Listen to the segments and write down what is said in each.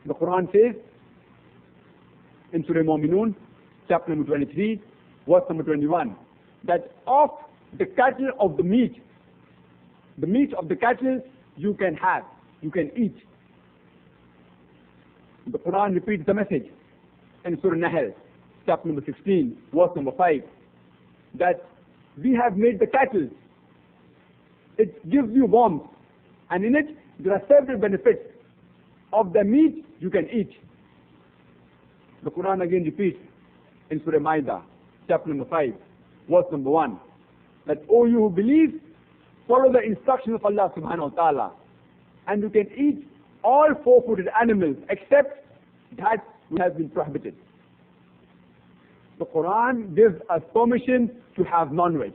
The Quran says in Surah Mu'minun, chapter number 23, verse number 21, that of the cattle of the meat of the cattle you can have, you can eat. The Quran repeats the message in Surah Nahl, chapter number 16, verse number 5, that we have made the cattle. It gives you warmth, and in it there are several benefits. Of the meat you can eat. The Quran again repeats in Surah Ma'idah, chapter number 5, verse number 1, that, O you who believe, follow the instructions of Allah subhanahu wa ta'ala, and you can eat all four-footed animals except that which has been prohibited. The Quran gives us permission to have non-veg.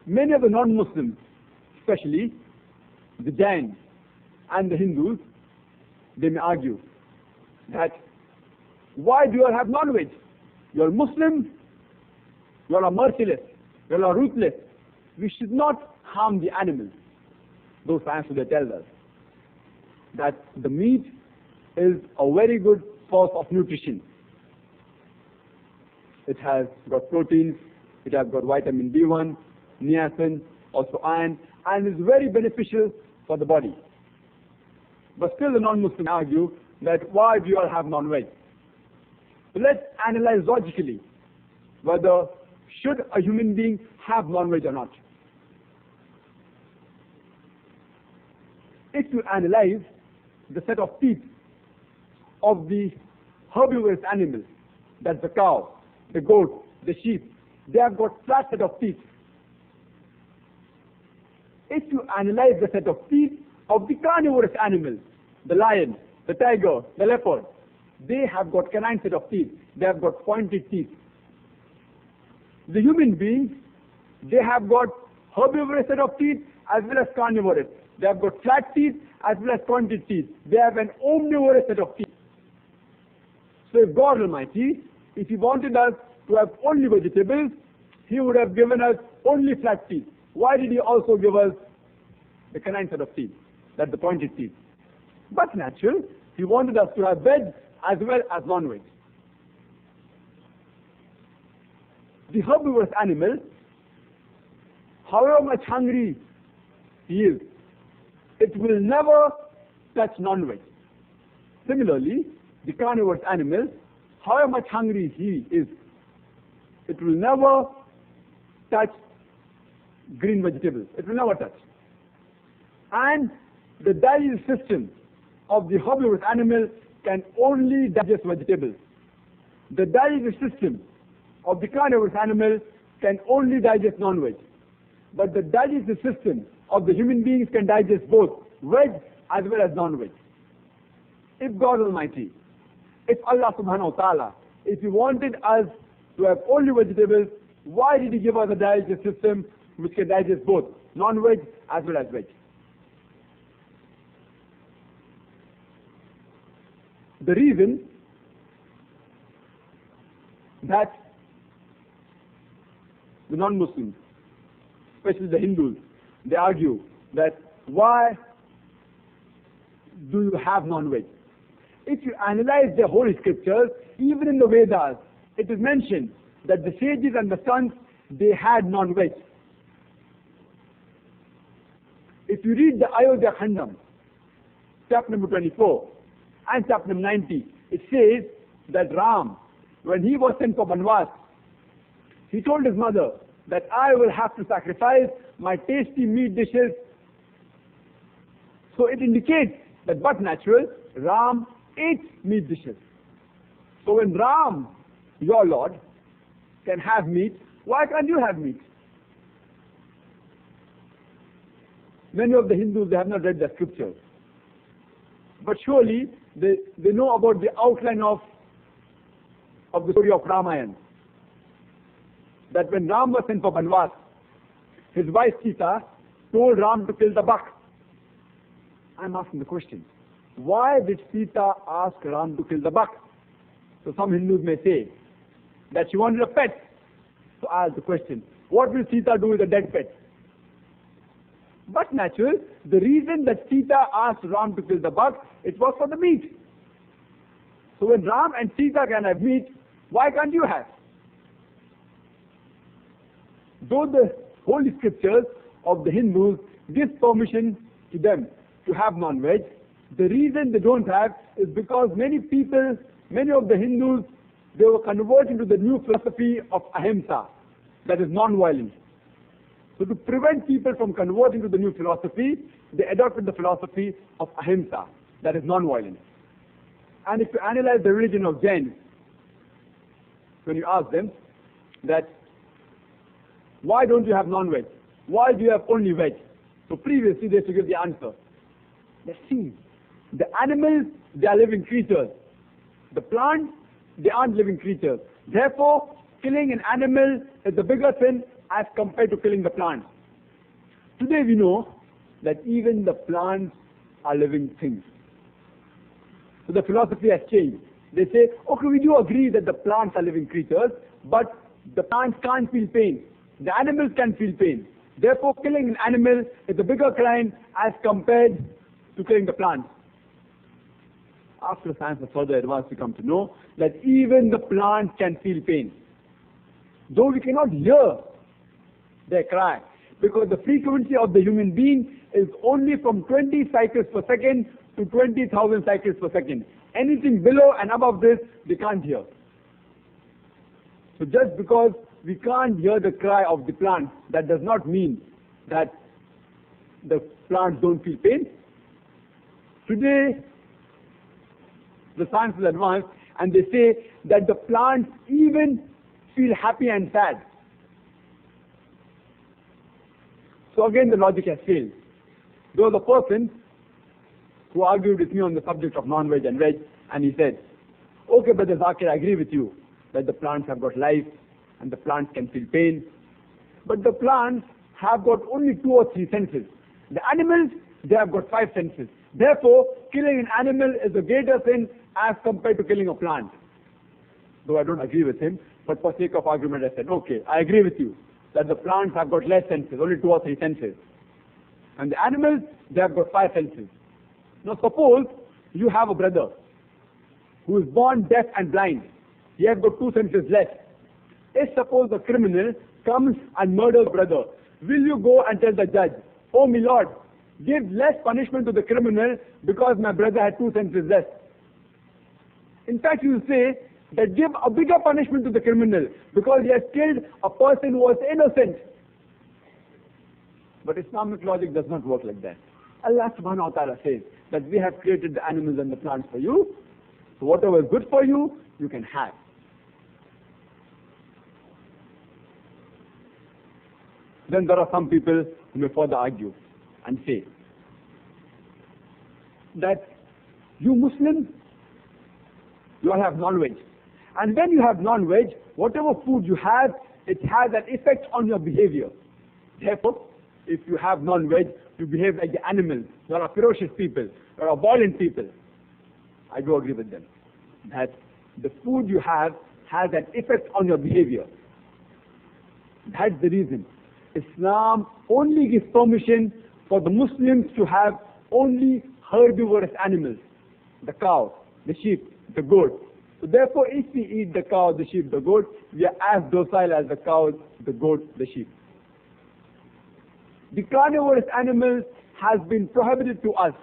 Many of the non-Muslims, especially the Jains and the Hindus, they may argue that, why do you all have non-veg? You are Muslim, you all are merciless, you all are ruthless. We should not harm the animals. Those scientists, they tell us that the meat is a very good source of nutrition. It has got proteins, it has got vitamin B1, niacin, also iron, and is very beneficial for the body. But still the non-Muslims argue that, why do you all have non-veg? So let's analyze logically whether should a human being have non-veg or not. If you analyze the set of teeth of the herbivorous animals, that's the cow, the goat, the sheep, they have got flat set of teeth. If you analyze the set of teeth of the carnivorous animals, the lion, the tiger, the leopard, they have got canine set of teeth. They have got pointed teeth. The human beings, they have got herbivorous set of teeth as well as carnivorous. They have got flat teeth as well as pointed teeth. They have an omnivorous set of teeth. So if God Almighty, if He wanted us to have only vegetables, He would have given us only flat teeth. Why did He also give us the canine set of teeth, that's the pointed teeth? But natural, He wanted us to have veg as well as non-veg. The herbivorous animal, however much hungry he is, it will never touch non-veg. Similarly, the carnivorous animal, however much hungry he is, it will never touch green vegetables. It will never touch. And the digestive system of the herbivorous animal can only digest vegetables. The digestive system of the carnivorous animal can only digest non-veg. But the digestive system of the human beings can digest both veg as well as non-veg. If God Almighty, if Allah subhanahu wa ta'ala, if He wanted us to have only vegetables, why did He give us a digestive system which can digest both non-veg as well as veg? The reason that the non-Muslims, especially the Hindus, they argue that, why do you have non-veg? If you analyze the holy scriptures, even in the Vedas, it is mentioned that the sages and the sons, they had non-veg. If you read the Ayodhya Khandam, chapter number 24, and chapter number 90, it says that Ram, when he was sent for Banvas, he told his mother that, I will have to sacrifice my tasty meat dishes. So it indicates that, but natural, Ram ate meat dishes. So when Ram, your Lord, can have meat, why can't you have meat? Many of the Hindus, they have not read the scriptures. But surely they know about the outline of the story of Ramayana. That when Ram was sent for Banvas, his wife Sita told Ram to kill the buck. I'm asking the question, why did Sita ask Ram to kill the buck? So some Hindus may say that she wanted a pet. So I ask the question, what will Sita do with a dead pet? But natural, the reason that Sita asked Ram to kill the buck, it was for the meat. So when Ram and Sita can have meat, why can't you have? Though the holy scriptures of the Hindus give permission to them to have non-veg, the reason they don't have is because many people, many of the Hindus, they were converting to the new philosophy of ahimsa, that is non-violence. So to prevent people from converting to the new philosophy, they adopted the philosophy of ahimsa, that is non-violence. And if you analyze the religion of Jains, when you ask them that, why don't you have non-veg? Why do you have only veg? So previously they used to give the answer. Let's see. The animals, they are living creatures. The plants, they aren't living creatures. Therefore, killing an animal is the bigger sin as compared to killing the plant. Today we know that even the plants are living things. So the philosophy has changed. They say, okay, we do agree that the plants are living creatures, but the plants can't feel pain. The animals can feel pain. Therefore, killing an animal is a bigger crime as compared to killing the plant. After science has further advanced, we come to know that even the plants can feel pain. Though we cannot hear their cry, because the frequency of the human being is only from 20 cycles per second to 20,000 cycles per second. Anything below and above this, they can't hear. So just because we can't hear the cry of the plant, that does not mean that the plants don't feel pain. Today, the science is advanced and they say that the plants even feel happy and sad. So again the logic has failed. There was a person who argued with me on the subject of non-veg and veg, and he said, okay, Brother Zakir, I agree with you that the plants have got life and the plants can feel pain, but the plants have got only 2 or 3 senses. The animals, they have got 5 senses. Therefore, killing an animal is a greater sin as compared to killing a plant. Though I don't agree with him, but for sake of argument I said, okay, I agree with you that the plants have got less senses, only 2 or 3 senses. And the animals, they have got 5 senses. Now suppose you have a brother who is born deaf and blind. He has got 2 senses less. If suppose the criminal comes and murders brother, will you go and tell the judge, oh my lord, give less punishment to the criminal because my brother had 2 senses less? In fact, you will say that give a bigger punishment to the criminal because he has killed a person who was innocent. But Islamic logic does not work like that. Allah subhanahu wa ta'ala says that we have created the animals and the plants for you. So whatever is good for you, you can have. Then there are some people who may further argue and say that you Muslims, you all have non-veg. And when you have non-veg, whatever food you have, it has an effect on your behavior. Therefore, if you have non-veg, you behave like the animals. You are ferocious people. You are violent people. I do agree with them that the food you have has an effect on your behavior. That's the reason Islam only gives permission for the Muslims to have only herbivorous animals, the cow, the sheep, the goat. So therefore, if we eat the cow, the sheep, the goat, we are as docile as the cow, the goat, the sheep. The carnivorous animals has been prohibited to us.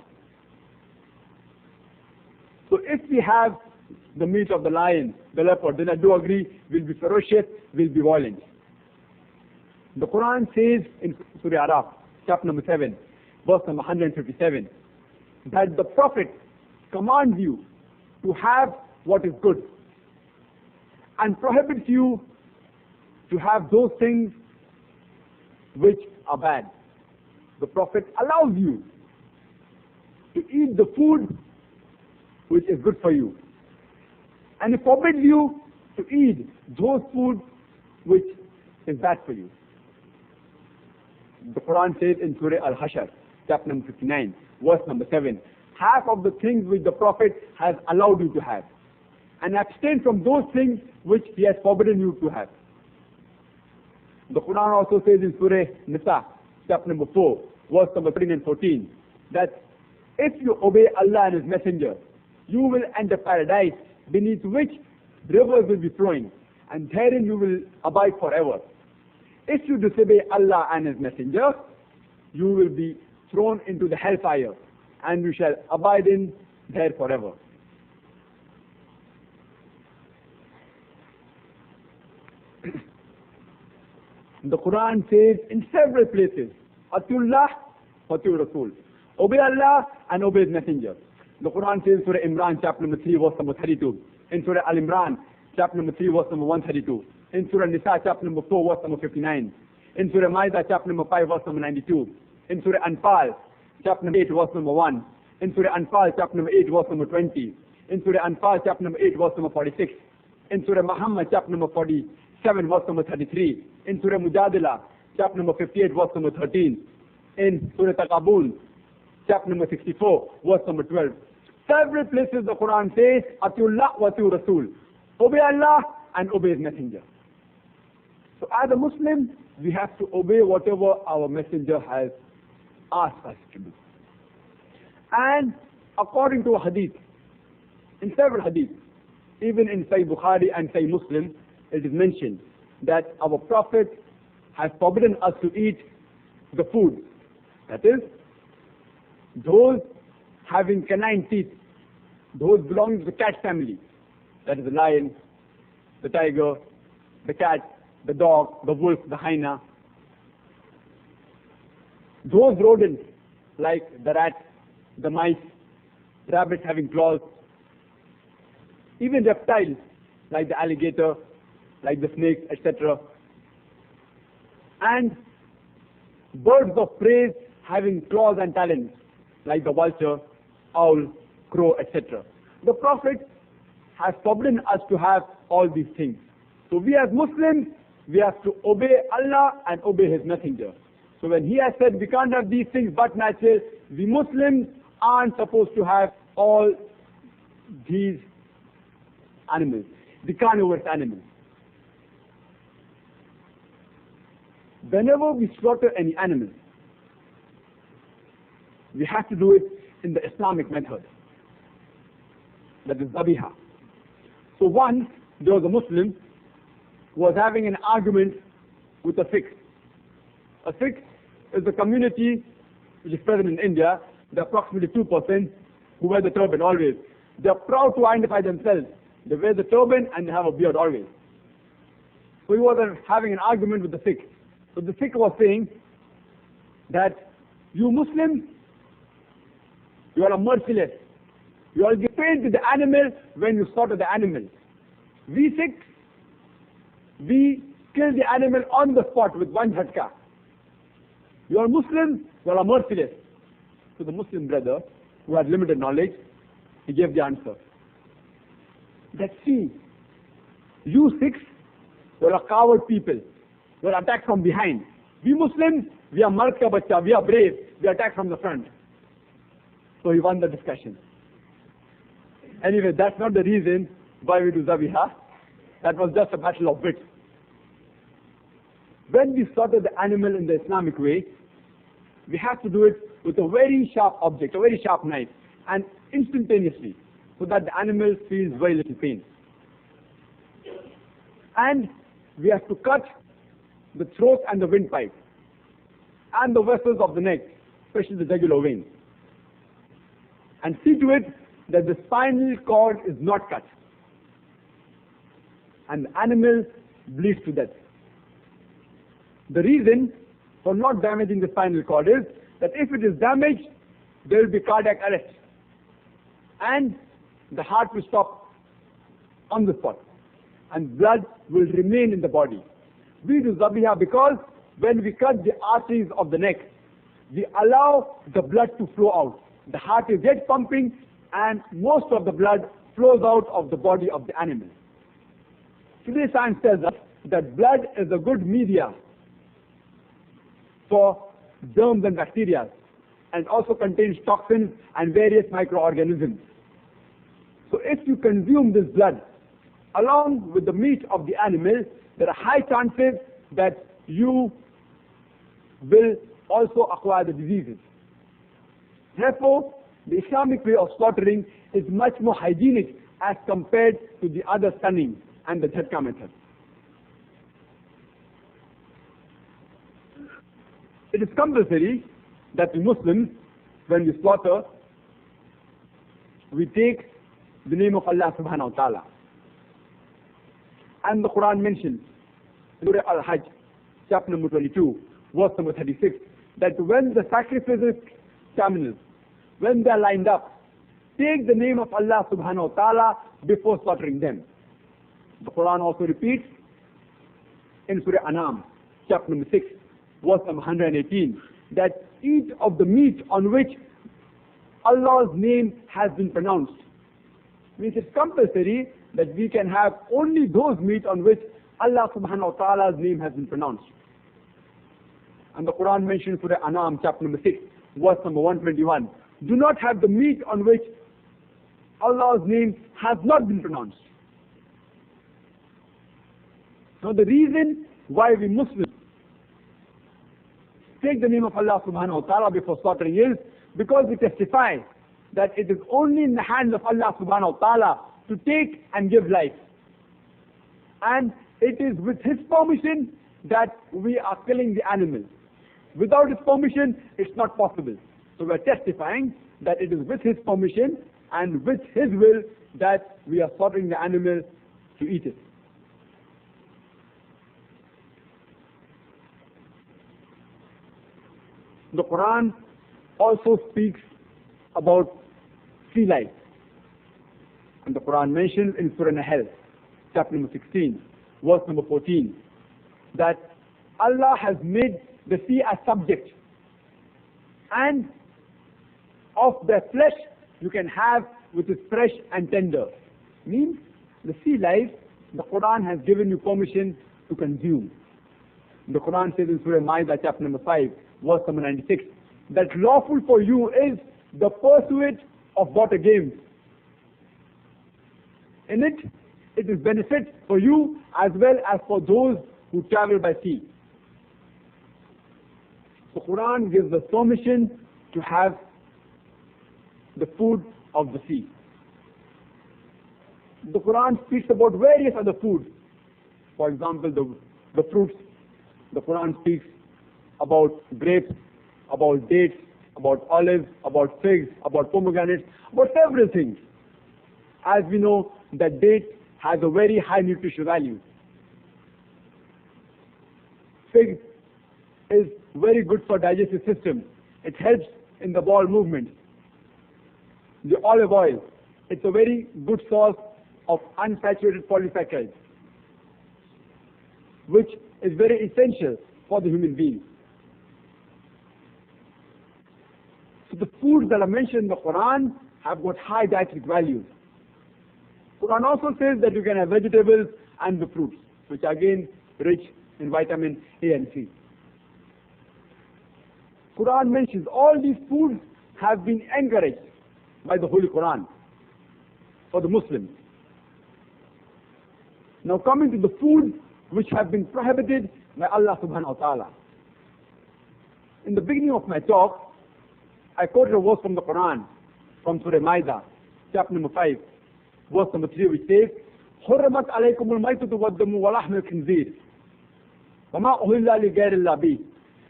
So if we have the meat of the lion, the leopard, then I do agree, we'll be ferocious, we'll be violent. The Quran says in Surah Araf, chapter number 7, verse number 157, that the Prophet commands you to have what is good and prohibits you to have those things which are bad. The Prophet allows you to eat the food which is good for you, and he forbids you to eat those foods which is bad for you. The Quran says in Surah Al-Hashr, chapter number 59, verse number 7, half of the things which the Prophet has allowed you to have, and abstain from those things which he has forbidden you to have. The Quran also says in Surah Nisa, chapter number 4, verse number 13 and 14, that if you obey Allah and His Messenger, you will enter paradise beneath which rivers will be flowing, and therein you will abide forever. If you disobey Allah and His Messenger, you will be thrown into the hellfire, and you shall abide in there forever. The Quran says in several places, Atullah wa atiu Rasul. Obey Allah and obey His Messenger. The Quran says in Surah Imran, chapter number 3, verse number 32. In Surah Al-Imran, chapter number 3, verse number 132. In Surah Nisa, chapter number 4, verse number 59. In Surah Ma'idah, chapter number 5, verse number 92. In Surah Anfal, chapter number 8, verse number 1. In Surah Anfal, chapter number 8, verse number 20. In Surah Anfal, chapter number 8, verse number 46. In Surah Muhammad, chapter number 47, verse number 33. In Surah Mujadila, chapter number 58, verse number 13. In Surah Taqabun, chapter number 64, verse number 12. Several places the Quran says, Atiullah wa atiu Rasul. Obey Allah and obey His Messenger. So as a Muslim, we have to obey whatever our Messenger has asked us to do. And according to a hadith, in several hadiths, even in Sahih Bukhari and Sahih Muslim, it is mentioned that our Prophet has forbidden us to eat the food, that is, those having canine teeth, those belonging to the cat family, that is the lion, the tiger, the cat, the dog, the wolf, the hyena. Those rodents like the rat, the mice, rabbits having claws, even reptiles like the alligator, like the snake, etc. And birds of prey having claws and talons, like the vulture, owl, crow, etc. The Prophet has forbidden us to have all these things. So we as Muslims, we have to obey Allah and obey His Messenger. So when He has said we can't have these things but natural, we Muslims aren't supposed to have all these animals, the carnivorous animals. Whenever we slaughter any animal, we have to do it in the Islamic method, that is Zabiha. So once there was a Muslim who was having an argument with a Sikh. A Sikh is a community which is present in India. There are approximately 2% who wear the turban always. They are proud to identify themselves. They wear the turban and they have a beard always. So he was having an argument with the Sikh. So the Sikh was saying that you Muslims, you are merciless. You all give pain to the animal when you slaughter the animal. We Sikhs, we kill the animal on the spot with one jhatka. You are Muslims, you are merciless. So the Muslim brother, who had limited knowledge, he gave the answer. That see, you Sikhs, you are coward people. You are attacked from behind. We Muslims, we are mard ka bacha, we are brave, we are attacked from the front. So he won the discussion. Anyway, that's not the reason why we do Zabiha. That was just a battle of wits. When we slaughter the animal in the Islamic way, we have to do it with a very sharp object, a very sharp knife, and instantaneously, so that the animal feels very little pain. And we have to cut the throat and the windpipe, and the vessels of the neck, especially the jugular vein. And see to it that the spinal cord is not cut, and the animal bleeds to death. The reason for not damaging the spinal cord is that if it is damaged, there will be cardiac arrest, and the heart will stop on the spot, and blood will remain in the body. We do Zabiha because when we cut the arteries of the neck, we allow the blood to flow out. The heart is yet pumping, and most of the blood flows out of the body of the animal. Today science tells us that blood is a good media for germs and bacteria, and also contains toxins and various microorganisms. So if you consume this blood along with the meat of the animal, there are high chances that you will also acquire the diseases. Therefore, the Islamic way of slaughtering is much more hygienic as compared to the other stunning and the jhatka method. It is compulsory that the Muslims, when we slaughter, we take the name of Allah subhanahu wa ta'ala. And the Quran mentions, Surah Al-Hajj, chapter number 22, verse number 36, that when the sacrifices terminals, when they are lined up, take the name of Allah subhanahu wa ta'ala before slaughtering them. The Quran also repeats in Surah Anam, chapter number 6, verse number 118, that eat of the meat on which Allah's name has been pronounced. Means it's compulsory that we can have only those meat on which Allah subhanahu wa ta'ala's name has been pronounced. And the Quran mentions Surah Anam, chapter number 6, verse number 121. Do not have the meat on which Allah's name has not been pronounced. Now the reason why we Muslims take the name of Allah subhanahu wa ta'ala before slaughtering is because we testify that it is only in the hands of Allah subhanahu wa ta'ala to take and give life. And it is with His permission that we are killing the animal. Without His permission, it's not possible. So we are testifying that it is with His permission and with His will that we are slaughtering the animal to eat it. The Quran also speaks about sea life. And the Quran mentions in Surah Nahl, chapter number 16, verse number 14, that Allah has made the sea as subject, and of their flesh you can have which is fresh and tender. Means the sea life, the Quran has given you permission to consume. The Quran says in Surah Ma'idah, chapter number 5, verse number 96, that lawful for you is the pursuit of water games. In it, it is benefit for you as well as for those who travel by sea. The Quran gives us permission to have the food of the sea. The Quran speaks about various other foods. For example, the fruits. The Quran speaks about grapes, about dates, about olives, about figs, about pomegranates, about several things. As we know, that date has a very high nutritional value. Fig is very good for digestive system. It helps in the bowel movement. The olive oil, it's a very good source of unsaturated polysaccharides, which is very essential for the human being. So the foods that are mentioned in the Quran have got high dietetic values. Quran also says that you can have vegetables and the fruits, which are again rich in vitamin A and C. Quran mentions all these foods have been encouraged by the Holy Quran for the Muslims. Now coming to the foods which have been prohibited by Allah subhanahu wa ta'ala. In the beginning of my talk, I quoted a verse from the Quran, from Surah Ma'idah, chapter number 5, verse number 3, which says, حُرِّمَتْ عَلَيْكُمُ الْمَيْتَةُ وَالدَّمُ وَلَحْمُ الْخِنْزِيرِ وَمَا أُهِلَّ لِغَيْرِ اللَّهِ بِهِ.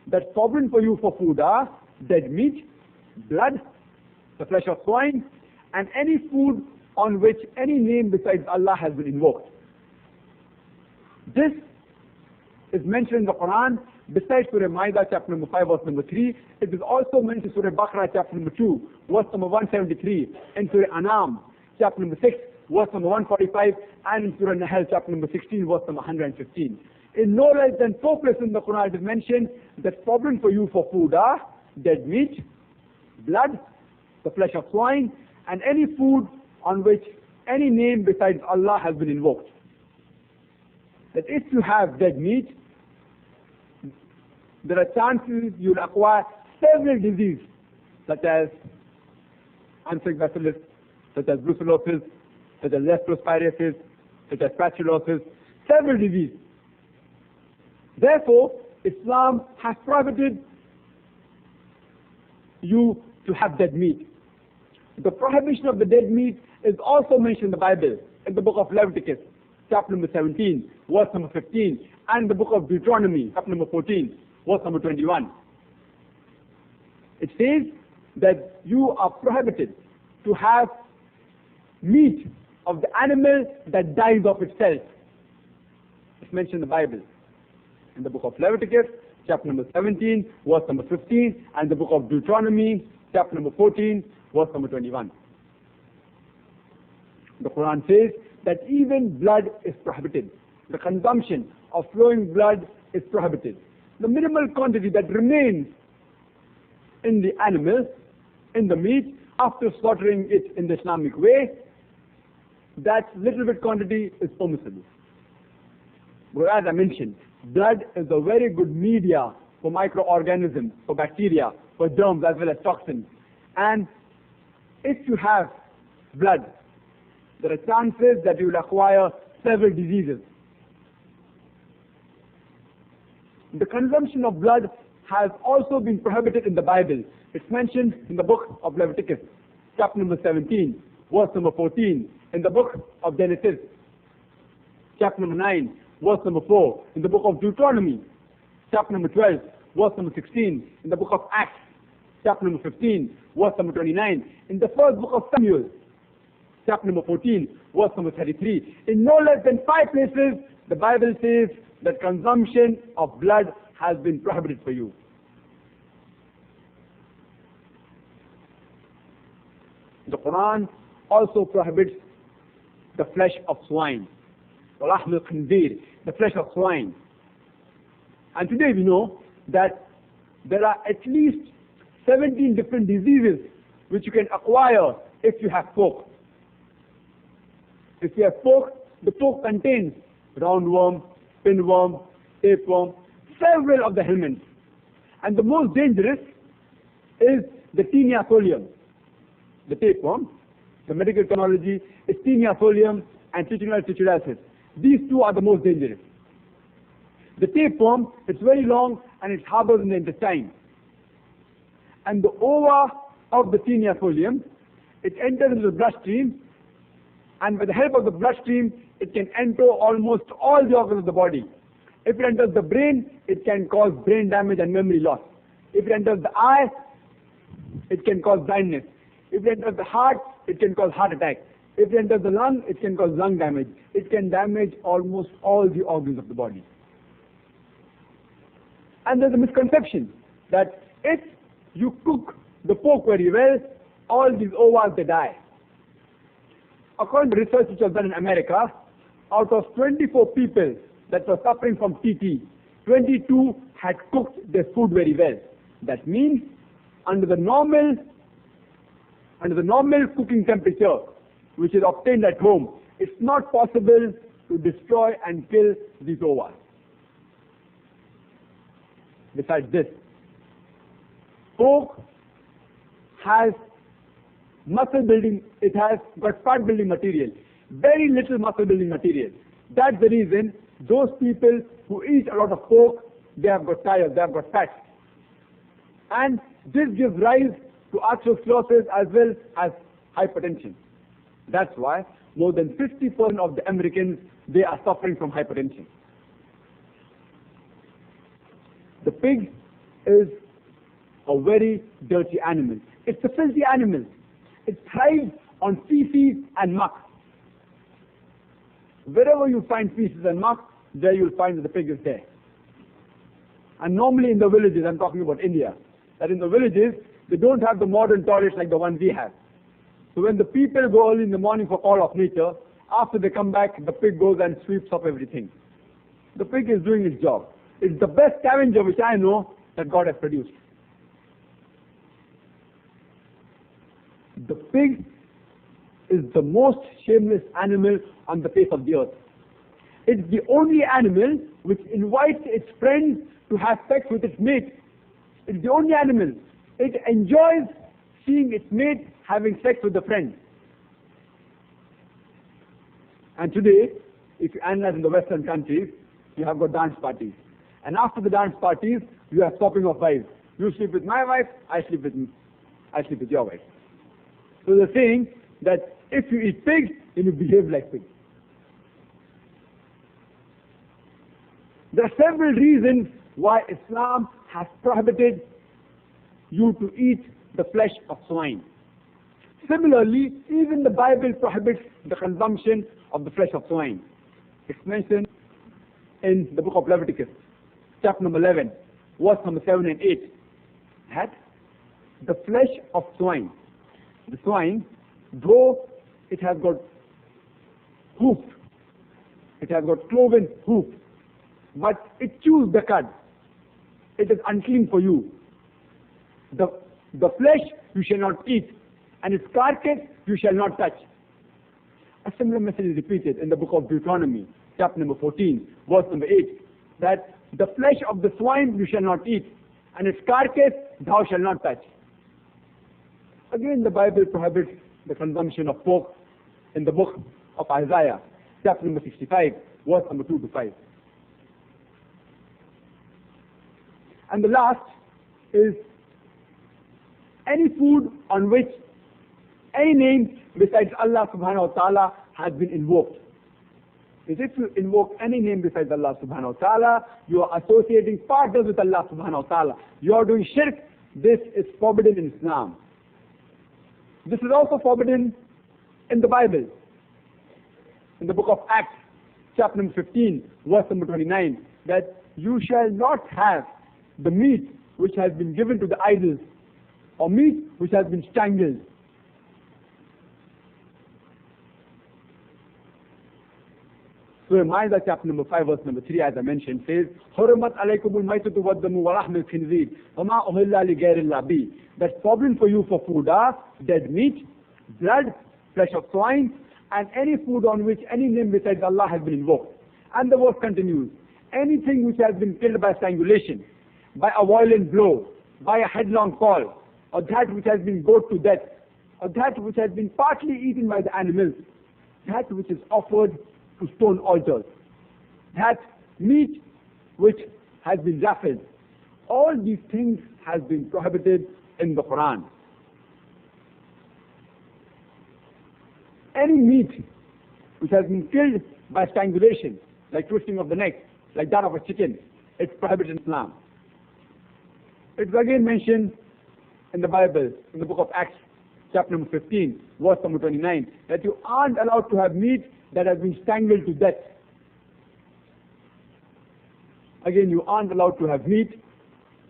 That forbidden for you for food are dead meat, blood, the flesh of swine, and any food on which any name besides Allah has been invoked. This is mentioned in the Quran besides Surah Ma'idah chapter number 5 verse number 3. It is also mentioned in Surah Baqarah chapter number 2 verse number 173, in Surah Anam chapter number 6 verse number 145, and in Surah Nahl chapter number 16 verse number 115. In no less than 4 places in the Quran it is mentioned that forbidden for you for food are dead meat, blood, the flesh of swine, and any food on which any name besides Allah has been invoked. That if you have dead meat, there are chances you'll acquire several diseases, such as anthrax bacillus, such as brucellosis, such as leptospirosis, such as pasteurellosis, several diseases. Therefore, Islam has prohibited you to have dead meat. The prohibition of the dead meat is also mentioned in the Bible, in the book of Leviticus, chapter number 17, verse number 15, and the book of Deuteronomy, chapter number 14, verse number 21. It says that you are prohibited to have meat of the animal that dies of itself. It's mentioned in the Bible, in the book of Leviticus, chapter number 17, verse number 15, and the book of Deuteronomy, chapter number 14, verse number 21. The Quran says that even blood is prohibited. The consumption of flowing blood is prohibited. The minimal quantity that remains in the animal, in the meat, after slaughtering it in the Islamic way, that little bit quantity is permissible. But as I mentioned, blood is a very good media for microorganisms, for bacteria, for germs as well as toxins. And if you have blood, there are chances that you will acquire several diseases. The consumption of blood has also been prohibited in the Bible. It's mentioned in the book of Leviticus, chapter number 17, verse number 14, in the book of Genesis, chapter number 9, verse number 4, in the book of Deuteronomy, chapter number 12, verse number 16, in the book of Acts, chapter number 15, verse number 29, in the first book of Samuel, chapter number 14, verse number 33. In no less than 5 places, the Bible says that consumption of blood has been prohibited for you. The Quran also prohibits the flesh of swine, the flesh of swine. And today we know that there are at least 17 different diseases which you can acquire if you have pork. If you have pork, the pork contains roundworm, pinworm, tapeworm, several of the helminths. And the most dangerous is the Taenia solium. The tapeworm, the medical terminology is Taenia solium and Citronella trichuriasis. These two are the most dangerous. The tapeworm, it's very long and it harbors in the intestine. And the ova of the Taenia solium, it enters into the bloodstream, and with the help of the bloodstream, it can enter almost all the organs of the body. If it enters the brain, it can cause brain damage and memory loss. If it enters the eye, it can cause blindness. If it enters the heart, it can cause heart attack. If it enters the lung, it can cause lung damage. It can damage almost all the organs of the body. And there's a misconception that if you cook the pork very well, all these ovas, they die. According to research which was done in America, out of 24 people that were suffering from TT, 22 had cooked their food very well. That means under the normal cooking temperature, which is obtained at home, it's not possible to destroy and kill these ovas. Besides this, pork has muscle building, it has got fat building material, very little muscle building material. That's the reason those people who eat a lot of pork, they have got tires, they have got fat. And this gives rise to atherosclerosis as well as hypertension. That's why more than 50% of the Americans, they are suffering from hypertension. The pig is a very dirty animal. It's a filthy animal. It thrives on feces and muck. Wherever you find feces and muck, there you'll find that the pig is there. And normally in the villages, I'm talking about India, that in the villages, they don't have the modern toilets like the ones we have. So when the people go early in the morning for call of nature, after they come back, the pig goes and sweeps up everything. The pig is doing its job. It's the best scavenger which I know that God has produced. The pig is the most shameless animal on the face of the earth. It's the only animal which invites its friends to have sex with its mate. It's the only animal. It enjoys seeing its mate having sex with the friend. And today, if you analyze in the Western countries, you have got dance parties. And after the dance parties, you have swapping of wives. You sleep with my wife, I sleep with I sleep with your wife. So they're saying that if you eat pig, then you behave like pig. There are several reasons why Islam has prohibited you to eat the flesh of swine. Similarly, even the Bible prohibits the consumption of the flesh of swine. It's mentioned in the book of Leviticus, chapter number 11, verse number 7 and 8, that the flesh of swine, the swine, though it has got hoof, it has got cloven hoof, but it chews the cud. It is unclean for you. The flesh you shall not eat, and its carcass you shall not touch. A similar message is repeated in the book of Deuteronomy, chapter number 14, verse number 8, that the flesh of the swine you shall not eat, and its carcass thou shalt not touch. Again, the Bible prohibits the consumption of pork in the book of Isaiah, chapter number 65, verse number 2 to 5. And the last is any food on which any name besides Allah subhanahu wa ta'ala has been invoked. If you invoke any name besides Allah subhanahu wa ta'ala, you are associating partners with Allah subhanahu wa ta'ala. You are doing shirk. This is forbidden in Islam. This is also forbidden in the Bible. In the book of Acts, chapter number 15, verse number 29, that you shall not have the meat which has been given to the idols, or meat which has been strangled. Surah Ma'idah, chapter number 5, verse number 3, as I mentioned, says, حُرِمَتْ عَلَيْكُمُ الْمَيْتَةُ وَالدَّمُ وَلَحْمُ الْخِنْزِيرِ وَمَا أُهِلَّ لِغَيْرِ اللَّهِ بِهِ. That's forbidden for you for food are dead meat, blood, flesh of swine, and any food on which any name besides Allah has been invoked. And the verse continues, anything which has been killed by strangulation, by a violent blow, by a headlong fall, or that which has been gored to death, or that which has been partly eaten by the animals, that which is offered to stone altars, that meat which has been raffled, all these things has been prohibited in the Quran. Any meat which has been killed by strangulation, like twisting of the neck, like that of a chicken, it's prohibited in Islam. It's again mentioned in the Bible, in the book of Acts, chapter number 15, verse number 29, that you aren't allowed to have meat that has been strangled to death. Again, you aren't allowed to have meat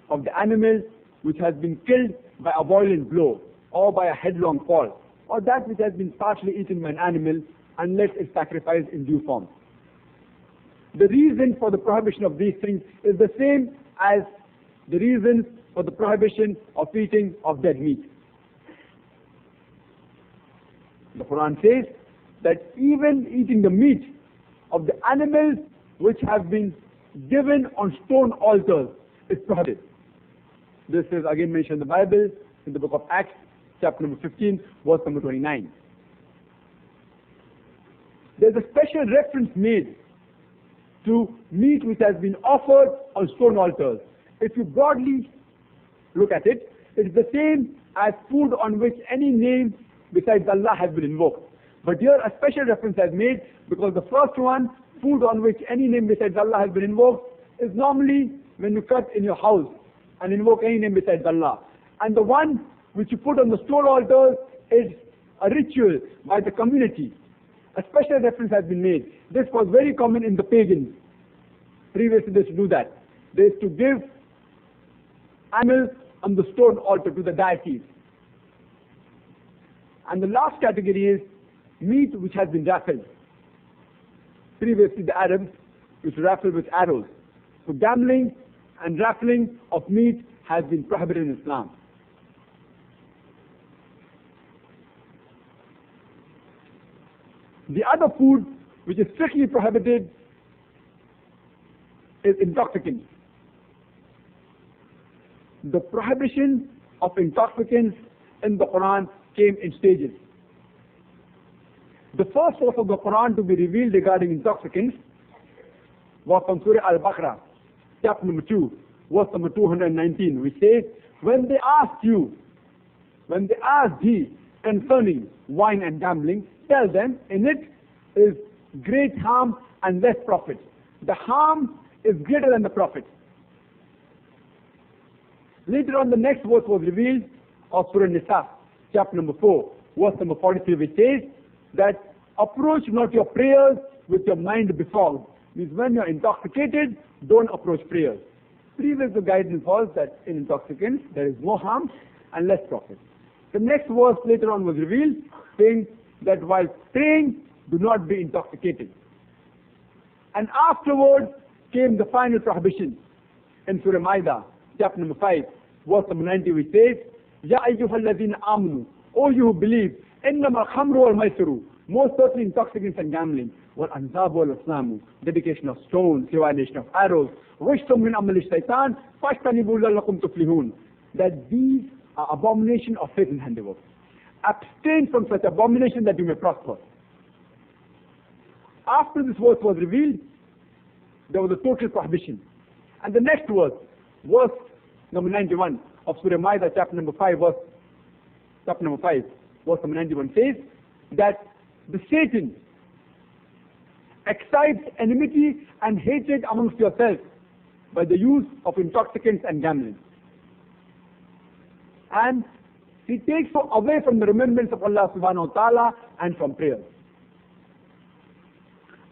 of the animal which has been killed by a violent blow, or by a headlong fall, or that which has been partially eaten by an animal, unless it's sacrificed in due form. The reason for the prohibition of these things is the same as the reason for the prohibition of eating of dead meat. The Quran says that even eating the meat of the animals which have been given on stone altars is prohibited. This is again mentioned in the Bible, in the book of Acts, chapter number 15, verse number 29. There's a special reference made to meat which has been offered on stone altars. If you broadly look at it, it's the same as food on which any name besides Allah has been invoked. But here a special reference is made because the first one, food on which any name besides Allah has been invoked, is normally when you cut in your house and invoke any name besides Allah. And the one which you put on the stone altars is a ritual by the community. A special reference has been made. This was very common in the pagans. Previously they used to do that. They used to give animals on the stone altar to the deities. And the last category is meat which has been raffled. Previously the Arabs used to raffle with arrows. So gambling and raffling of meat has been prohibited in Islam. The other food which is strictly prohibited is intoxicants. The prohibition of intoxicants in the Quran came in stages. The first source of the Quran to be revealed regarding intoxicants was from Surah Al-Baqarah, chapter number 2, verse number 219, which says, when they asked you when they asked thee concerning wine and gambling, tell them, in it is great harm and less profit. The harm is greater than the profit. Later on, the next verse was revealed of Surah Nisa, chapter number 4, verse number 43, which says that approach not your prayers with your mind befogged. Means when you're intoxicated, don't approach prayers. Previous the guidance was that in intoxicants there is more harm and less profit. The next verse later on was revealed, saying that while praying, do not be intoxicated. And afterwards came the final prohibition in Surah Maida, chapter number 5, verse number 90, which says, Ya ayyuhalladhina amanu, O you who believe, innama khamru wal maisiru, most certainly intoxicants and gambling, wal anzabu wal aslamu, dedication of stones, divination of arrows, rishtum min amali shaitan, fashtanibu lallakum tuflihun, that these are abomination of Satan's handiwork. Abstain from such abomination that you may prosper. After this verse was revealed, there was a total prohibition. And the next verse number 91 of Surah Maida, chapter number 5, verse number 91 says that the Satan excites enmity and hatred amongst yourselves by the use of intoxicants and gambling. And he takes you away from the remembrance of Allah subhanahu wa ta'ala and from prayer.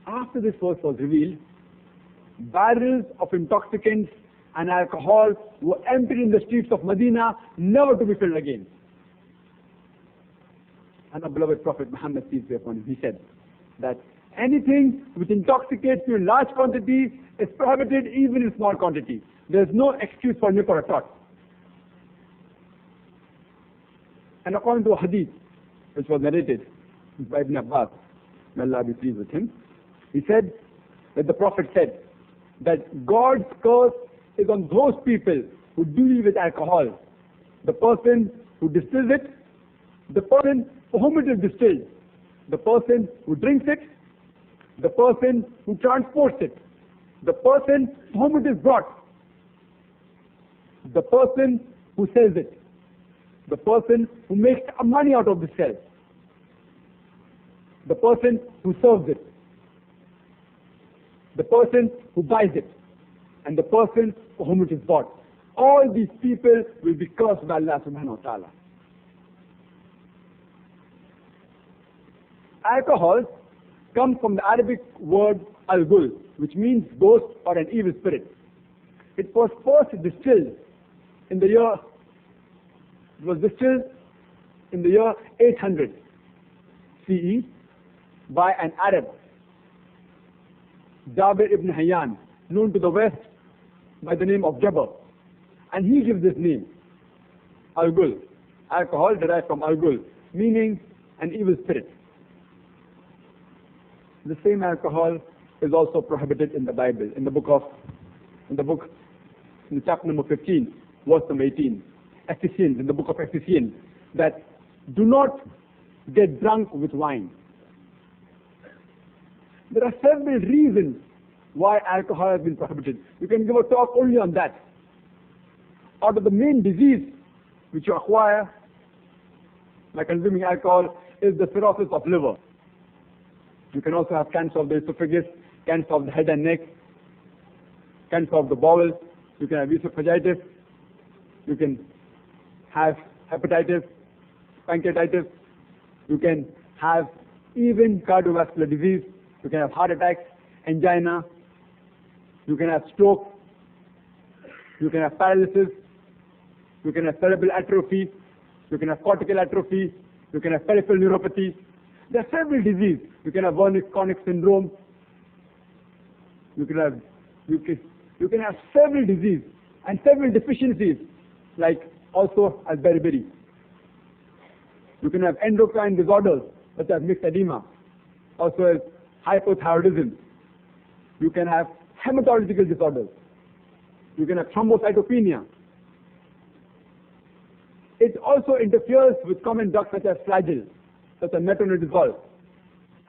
After this verse was revealed, barrels of intoxicants and alcohol were emptied in the streets of Medina, never to be filled again. And our beloved Prophet Muhammad, peace be upon him, he said that anything which intoxicates you in large quantity is prohibited even in small quantity. There is no excuse for nip or a tot. And according to a hadith which was narrated by Ibn Abbas, may Allah be pleased with him, he said that the Prophet said that God's curse is on those people who deal with alcohol. The person who distills it, the person for whom it is distilled, the person who drinks it, the person who transports it, the person for whom it is brought, the person who sells it, the person who makes money out of the sale, the person who serves it, the person who buys it, and the person for whom it is bought. All these people will be cursed by Allah subhanahu wa ta'ala. Alcohol comes from the Arabic word al-gul, which means ghost or an evil spirit. It was first distilled in the year 800 CE by an Arab, Jabir ibn Hayyan, known to the West by the name of Jabir. And he gives this name, al-gul. Alcohol derived from al-gul, meaning an evil spirit. The same alcohol is also prohibited in the Bible, in chapter number 15, verse number 18, Ephesians, in the book of Ephesians, that do not get drunk with wine. There are several reasons why alcohol has been prohibited. You can give a talk only on that. Out of the main disease which you acquire by consuming alcohol is the cirrhosis of liver. You can also have cancer of the esophagus, cancer of the head and neck, cancer of the bowel. You can have esophagitis. You can have hepatitis, pancreatitis. You can have even cardiovascular disease. You can have heart attacks, angina. You can have stroke. You can have paralysis. You can have cerebral atrophy. You can have cortical atrophy. You can have peripheral neuropathy. There are several diseases. You can have Wernicke-Kornick syndrome. You can have several diseases and several deficiencies, like also as beriberi. You can have endocrine disorders such as mixed edema, also as hypothyroidism. You can have hematological disorders. You can have thrombocytopenia. It also interferes with common drugs such as flagyl, such as metronidazole,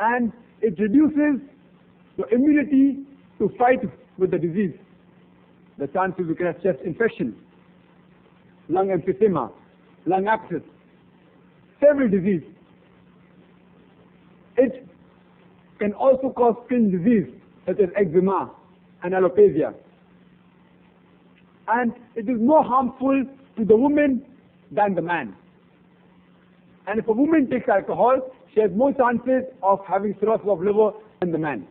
and it reduces your immunity to fight with the disease. The chances you can have chest infection, lung emphysema, lung abscess, several disease. It can also cause skin disease such as eczema and alopecia. And it is more harmful to the woman than the man. And if a woman takes alcohol, she has more chances of having cirrhosis of liver than the man.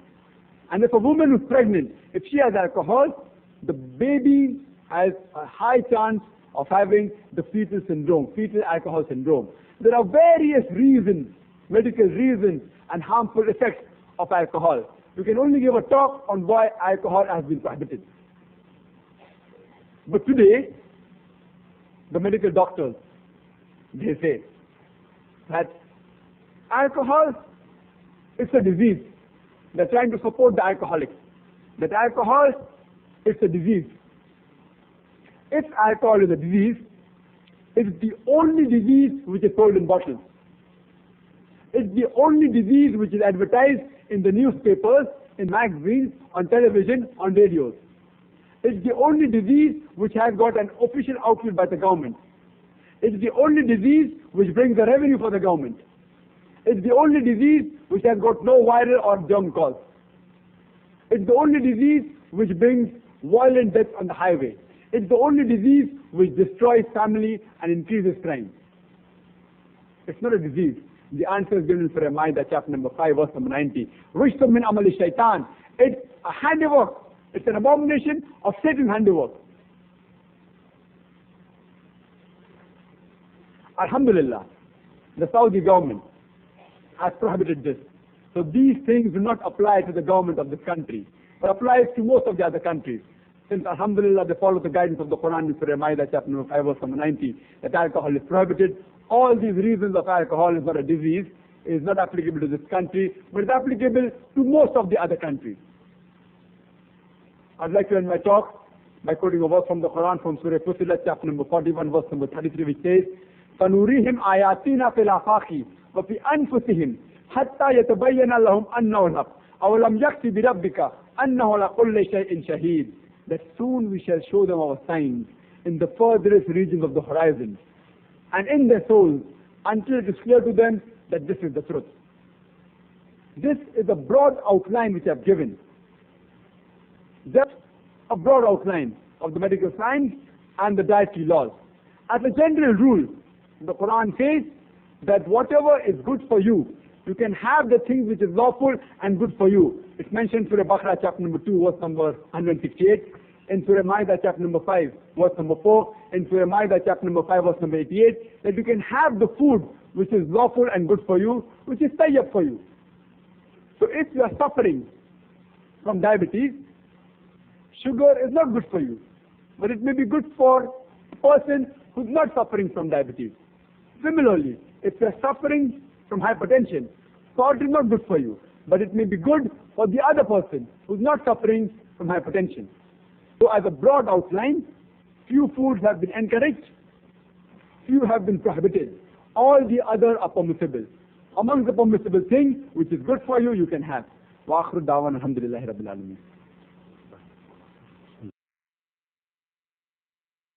And if a woman is pregnant, if she has alcohol, the baby has a high chance of having the fetal syndrome, fetal alcohol syndrome. There are various reasons, medical reasons, and harmful effects of alcohol. You can only give a talk on why alcohol has been prohibited. But today, the medical doctors, they say that alcohol is a disease. They're trying to support the alcoholics. That alcohol is a disease. If alcohol is a disease, it's the only disease which is sold in bottles. It's the only disease which is advertised in the newspapers, in magazines, on television, on radios. It's the only disease which has got an official outlet by the government. It's the only disease which brings the revenue for the government. It's the only disease which has got no viral or germ cause. It's the only disease which brings violent deaths on the highway. It's the only disease which destroys family and increases crime. It's not a disease. The answer is given in Surah Ma'idah, chapter number 5, verse number 90. Rishtum min amali shaitan. It's a handiwork. It's an abomination of Satan's handiwork. Alhamdulillah, the Saudi government has prohibited this. So these things do not apply to the government of this country, but applies to most of the other countries. Since Alhamdulillah they follow the guidance of the Quran in Surah Ma'idah, chapter number 5, verse number 90, that alcohol is prohibited. All these reasons of alcohol is not a disease, is not applicable to this country, but is applicable to most of the other countries. I'd like to end my talk by quoting a verse from the Quran from Surah Fussilat, chapter number 41, verse number 33, which says, فَنُورِيهِمْ آيَاتِنَا فِي الْآفَاقِ وَفِي أَنفُسِهِمْ حَتَّى يَتَبَيَّنَ لَهُمْ أَنَّهُ الْحَقُّ أَوَلَمْ يَكْفِ بِرَبِّكَ أَنَّهُ عَلَى كُلِّ شَيْءٍ شَهِيدٌ. That soon we shall show them our signs in the furthest regions of the horizon, and in their souls, until it is clear to them that this is the truth. This is a broad outline which I have given. Just a broad outline of the medical science and the dietary laws. As a general rule, the Quran says that whatever is good for you, you can have the things which is lawful and good for you. It's mentioned in Surah Baqarah, chapter number 2, verse number 168. In Surah Ma'idah, chapter number 5, verse number 4. In Surah Ma'idah, chapter number 5, verse number 88. That you can have the food which is lawful and good for you, which is tayyib for you. So if you are suffering from diabetes, sugar is not good for you, but it may be good for a person who's not suffering from diabetes. Similarly, if you are suffering from hypertension, salt is not good for you, but it may be good for the other person who's not suffering from hypertension. So as a broad outline, few foods have been encouraged, few have been prohibited. All the other are permissible. Among the permissible things, which is good for you, you can have. Wa akhiru da'wana alhamdulillahi rabbil alameen.